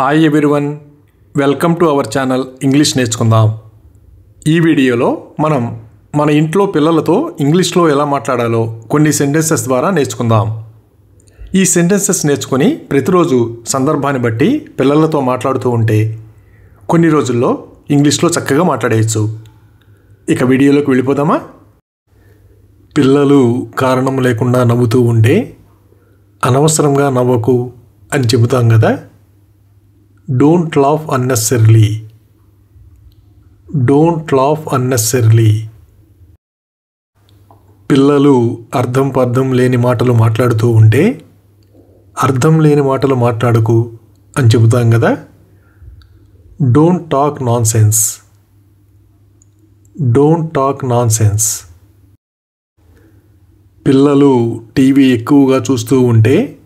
Hi everyone, welcome to our channel English నేర్చుకుందాం. ఈ వీడియోలో మనం మన ఇంట్లో పిల్లలతో ఇంగ్లీష్లో ఎలా మాట్లాడాలో కొన్ని సెంటెన్సెస్ ద్వారా నేర్చుకుందాం. ఈ సెంటెన్సెస్ నేర్చుకొని ప్రతిరోజు సందర్భాన్ని బట్టి పిల్లలతో మాట్లాడుతూ ఉంటే కొన్ని రోజుల్లో ఇంగ్లీష్లో చక్కగా మాట్లాడేయచ్చు. ఇక వీడియోలోకి వెళ్ళిపోదామా? పిల్లలు కారణం లేకుండా నవ్వుతూ ఉంటే అనవసరంగా నవ్వకు అని చెబుతాం కదా. Don't laugh unnecessarily. Don't laugh unnecessarily. పిల్లలు అర్థం లేని మాటలు మాట్లాడుతూ ఉంటే అర్థం లేని మాటలు మాట్లాడకు అని చెబుతాం కదా. Don't talk non sense. Don't talk non sense. పిల్లలు టీవీ ఎక్కువగా చూస్తూ ఉంటే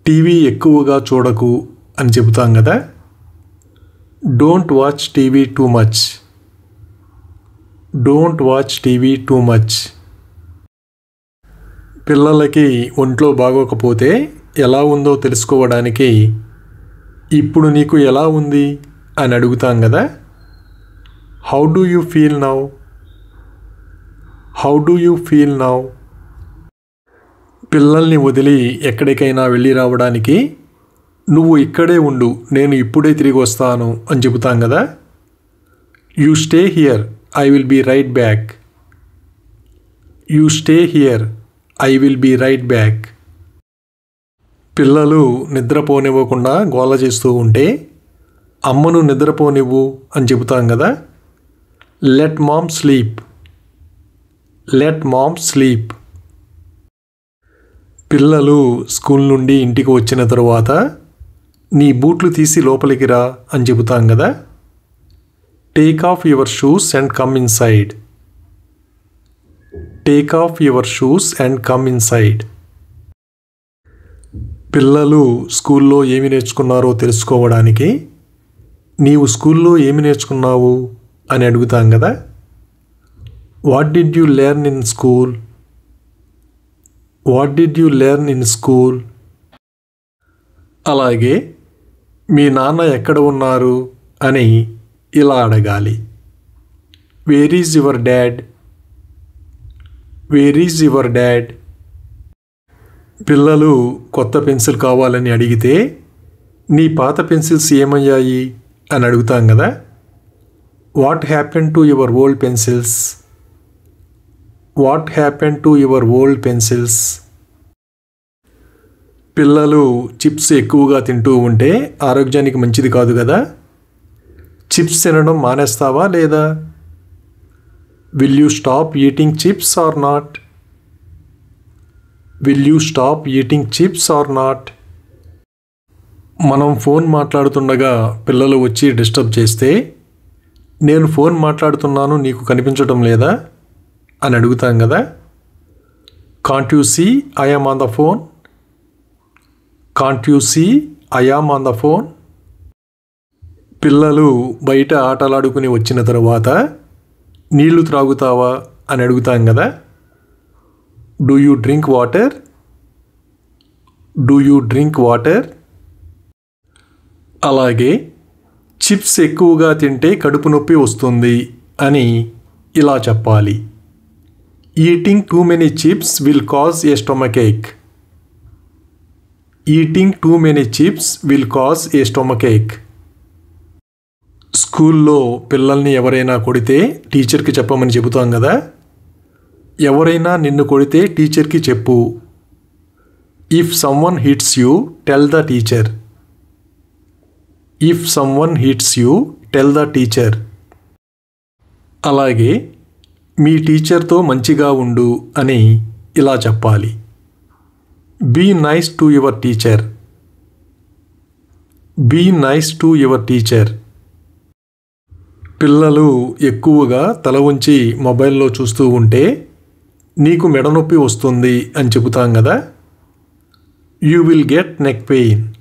టీవీ ఎక్కువగా చూడకు అని చెబుతాం కదా. Don't watch TV too much. Don't watch TV too much. పిల్లలకి ఒంట్లో బాగోకపోతే ఎలా ఉందో తెలుసుకోవడానికి ఇప్పుడు నీకు ఎలా ఉంది అని అడుగుతాం కదా. How do you feel now. How do you feel now. పిల్లల్ని వదిలి ఎక్కడికైనా వెళ్ళి రావడానికి నువ్వు ఇక్కడే ఉండు, నేను ఇప్పుడే తిరిగి వస్తాను అని చెబుతాం కదా. You stay here, I will be right back. You stay here, I will be right back. పిల్లలు నిద్రపోనివ్వకుండా గోల చేస్తూ ఉంటే అమ్మను నిద్రపోనివ్వు అని చెబుతాం కదా. Let mom sleep. Let mom sleep. పిల్లలు స్కూల్ నుండి ఇంటికి వచ్చిన తరువాత నీ బూట్లు తీసి లోపలికి రా అని చెబుతాం కదా. Take off your shoes and come inside. Take off your shoes and come inside. పిల్లలు స్కూల్లో ఏమి నేర్చుకున్నారో తెలుసుకోవడానికి నీవు స్కూల్లో ఏమి నేర్చుకున్నావు అని అడుగుతాం కదా. What did you learn in school. What did you learn in school. అలాగే మీ నాన్న ఎక్కడ ఉన్నారు అని ఇలా అడగాలి. Where is your dad. Where is your dad. పిల్లలు కొత్త పెన్సిల్ కావాలని అడిగితే నీ పాత పెన్సిల్స్ ఏమయ్యాయి అని అడుగుతాం కదా. What happen to your old pencils. What happen to your old pencils. పిల్లలు చిప్స్ ఎక్కువగా తింటూ ఉంటే ఆరోగ్యానికి మంచిది కాదు కదా. చిప్స్ తినడం మానేస్తావా లేదా. Will you stop eating chips or not. Will you stop eating chips or not. మనం ఫోన్ మాట్లాడుతుండగా పిల్లలు వచ్చి డిస్టర్బ్ చేస్తే నేను ఫోన్ మాట్లాడుతున్నాను నీకు కనిపించడం లేదా అని అడుగుతాం కదా. Can't you see I am on the phone. Can't you see I am on the phone. పిల్లలు బయట ఆటలాడుకుని వచ్చిన తరువాత నీళ్లు త్రాగుతావా అని అడుగుతాం కదా. Do you drink water. Do you drink water. అలాగే చిప్స్ ఎక్కువగా తింటే కడుపు నొప్పి వస్తుంది అని ఇలా చెప్పాలి. Eating too many chips will cause a stomach ache. Eating too many chips will cause a stomach ache. స్కూల్లో పిల్లల్ని ఎవరైనా కొడితే టీచర్కి చెప్పమని చెబుతాం కదా. ఎవరైనా నిన్ను కొడితే టీచర్కి చెప్పు. If someone hits you tell the teacher. If someone hits you tell the teacher. అలాగే మీ టీచర్తో మంచిగా ఉండు అని ఇలా చెప్పాలి. Be nice to your teacher. Be nice to your teacher. పిల్లలు ఎక్కువగా తల ఉంచి మొబైల్లో చూస్తూ ఉంటే నీకు మెడనొప్పి వస్తుంది అని చెబుతాం కదా. You will get neck pain.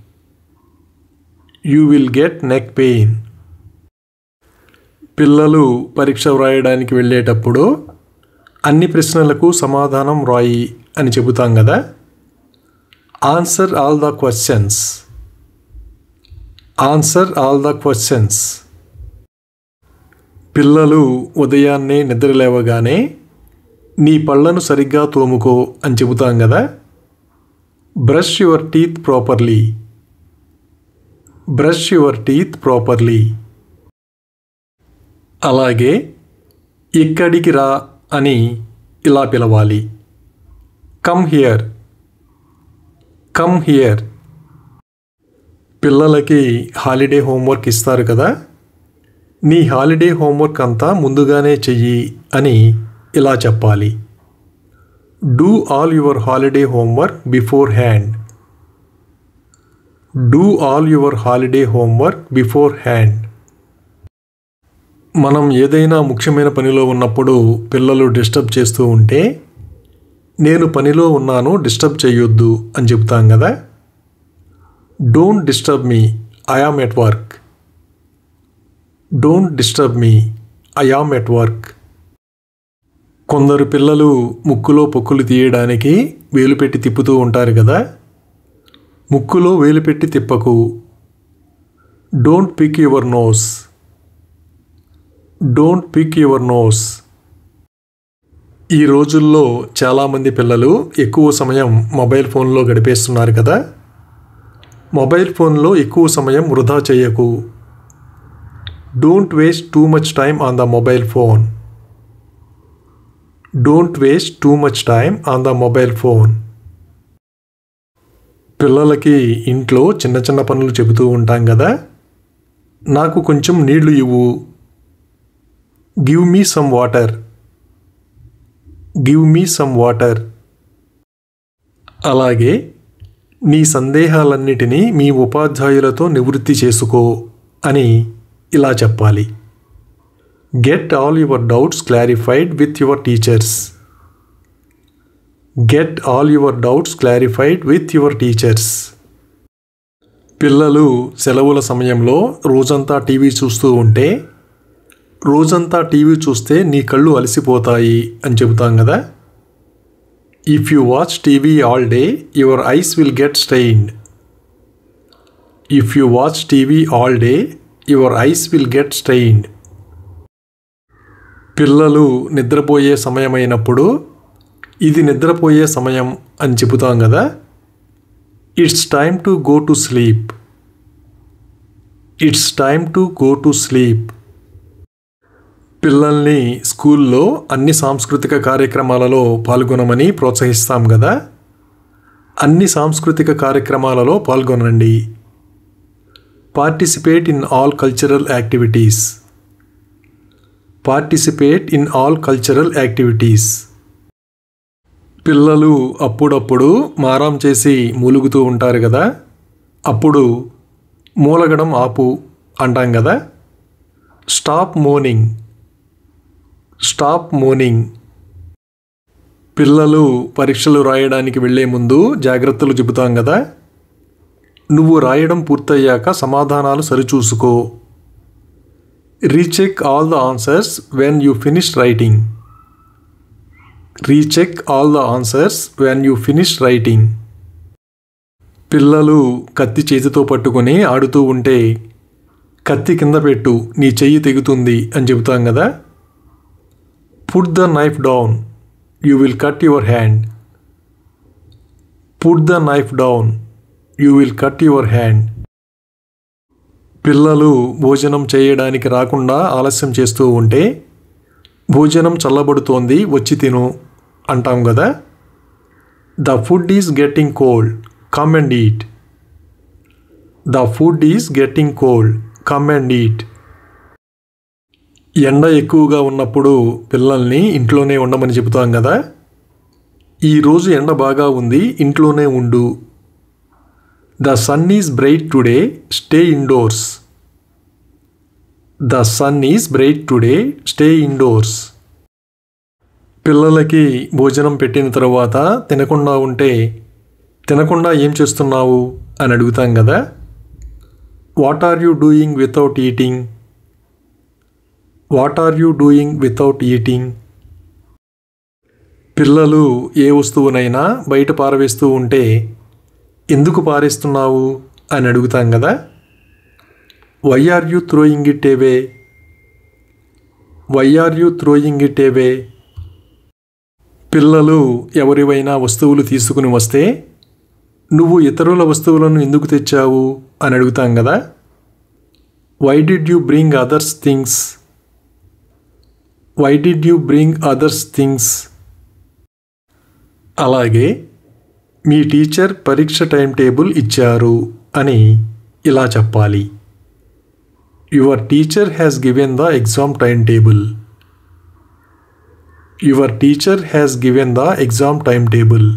You will get neck pain. పిల్లలు పరీక్ష వ్రాయడానికి వెళ్ళేటప్పుడు అన్ని ప్రశ్నలకు సమాధానం వ్రాయి అని చెబుతాం కదా. Answer all the questions. Answer all the questions. పిల్లలు ఉదయాన్నే నిద్ర లేవగానే నీ పళ్ళను సరిగ్గా తోముకో అని చెబుతాం కదా. Brush your teeth properly. Brush your teeth properly. అలాగే ఇక్కడికి రా అని ఇలా పిలవాలి. Come here. Come here. పిల్లలకి హాలిడే హోంవర్క్ ఇస్తారు కదా. నీ హాలిడే హోంవర్క్ అంతా ముందుగానే చెయ్యి అని ఇలా చెప్పాలి. Do all your holiday homework before hand. Do all your holiday homework before hand. మనం ఏదైనా ముఖ్యమైన పనిలో ఉన్నప్పుడు పిల్లలు డిస్టర్బ్ చేస్తూ ఉంటే నేను పనిలో ఉన్నాను, డిస్టర్బ్ చేయొద్దు అని చెప్తాం కదా. Don't disturb me, I am at work. Don't disturb me, I am at work. కొందరు పిల్లలు ముక్కులో పొక్కులు తీయడానికి వేలు పెట్టి తిప్పుతూ ఉంటారు కదా. ముక్కులో వేలు పెట్టి తిప్పకు. Don't pick your nose. Don't pick your nose. ఈ రోజుల్లో చాలామంది పిల్లలు ఎక్కువ సమయం మొబైల్ ఫోన్లో గడిపేస్తున్నారు కదా. మొబైల్ ఫోన్లో ఎక్కువ సమయం వృధా చేయకు. Don't waste too much time on the mobile phone. Don't waste too much time on the mobile phone. పిల్లలకి ఇంట్లో చిన్న చిన్న పనులు చెబుతూ ఉంటాం కదా. నాకు కొంచెం నీళ్లు ఇవ్వు. Give me some water. Give me some water. అలాగే నీ సందేహాలన్నిటినీ మీ ఉపాధ్యాయులతో నివృత్తి చేసుకో అని ఇలా చెప్పాలి. Get all your doubts clarified with your teachers. Get all your doubts clarified with your teachers. పిల్లలు సెలవుల సమయంలో రోజంతా టీవీ చూస్తూ ఉంటే రోజంతా టీవీ చూస్తే నీ కళ్ళు అలసిపోతాయి అని చెబుతాం కదా. If you watch TV all day your eyes will get strained. If you watch TV all day your eyes will get strained. పిల్లలు నిద్రపోయే సమయమైనప్పుడు ఇది నిద్రపోయే సమయం అని చెబుతాం కదా. It's time to go to sleep. It's time to go to sleep. పిల్లల్ని స్కూల్లో అన్ని సాంస్కృతిక కార్యక్రమాలలో పాల్గొనమని ప్రోత్సహిస్తాం కదా. అన్ని సాంస్కృతిక కార్యక్రమాలలో పాల్గొనండి. Participate in all cultural activities. Participate in all cultural activities. పిల్లలు అప్పుడప్పుడు మారం చేసి మూలుగుతూ ఉంటారు కదా. అప్పుడు మూలగడం ఆపు అంటాం కదా. Stop morning. Stop morning. పిల్లలు పరీక్షలు రాయడానికి వెళ్ళే ముందు జాగ్రత్తలు చెబుతాం కదా. నువ్వు రాయడం పూర్తయ్యాక సమాధానాలు సరిచూసుకో. Recheck all the answers when you finish writing. Recheck all the answers when you finish writing. పిల్లలు కత్తి చేతితో పట్టుకొని ఆడుతూ ఉంటే కత్తి కింద పెట్టు, నీ చెయ్యి తెగుతుంది అని చెబుతాం కదా. Put the knife down, you will cut your hand. Put the knife down, you will cut your hand. పిల్లలు భోజనం చేయడానికి రాకుండా ఆలస్యం చేస్తూ ఉంటే భోజనం చల్లబడుతోంది, వచ్చి తిను అంటాం కదా. The food is getting cold, come and eat. The food is getting cold, come and eat. ఎండ ఎక్కువగా ఉన్నప్పుడు పిల్లల్ని ఇంట్లోనే ఉండమని చెబుతాం కదా. ఈరోజు ఎండ బాగా ఉంది, ఇంట్లోనే ఉండు. The sun is bright today, stay indoors. The sun is bright today, stay indoors. పిల్లలకి భోజనం పెట్టిన తర్వాత తినకుండా ఉంటే తినకుండా ఏం చేస్తున్నావు అని అడుగుతాం కదా. What are you doing without eating. What are you doing without eating. పిల్లలు ఏ వస్తువునైనా బయట పారవేస్తూ ఉంటే ఎందుకు పారేస్తున్నావు అని అడుగుతాం కదా. Why are you throwing it away? Why are you throwing it away? పిల్లలు ఎవరివైనా వస్తువులు తీసుకుని వస్తే నువ్వు ఇతరుల వస్తువులను ఎందుకు తెచ్చావు అని అడుగుతాం కదా. Why did you bring others things? Why did you bring others things? అలాగే మీ టీచర్ పరీక్ష టైం టేబుల్ ఇచ్చారు అని ఇలా చెప్పాలి. Your teacher has given the exam time table. Your teacher has given the exam time table.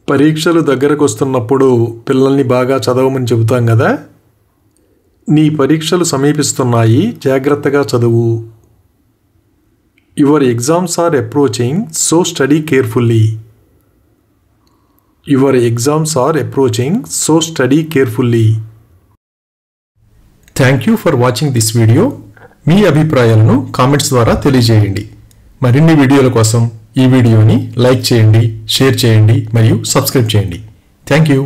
పరీక్షలు దగ్గరకు వస్తున్నప్పుడు పిల్లల్ని బాగా చదవమని చెబుతాం కదా. నీ పరీక్షలు సమీపిస్తున్నాయి, జాగ్రత్తగా చదువు. Your exams are approaching, so study carefully. Your exams are approaching, so study carefully. Thank you for watching this video. మీ అభిప్రాయాలను కామెంట్స్ ద్వారా తెలియజేయండి. మరిన్ని వీడియోల కోసం ఈ వీడియోని లైక్ చేయండి, షేర్ చేయండి మరియు సబ్స్క్రైబ్ చేయండి. Thank you.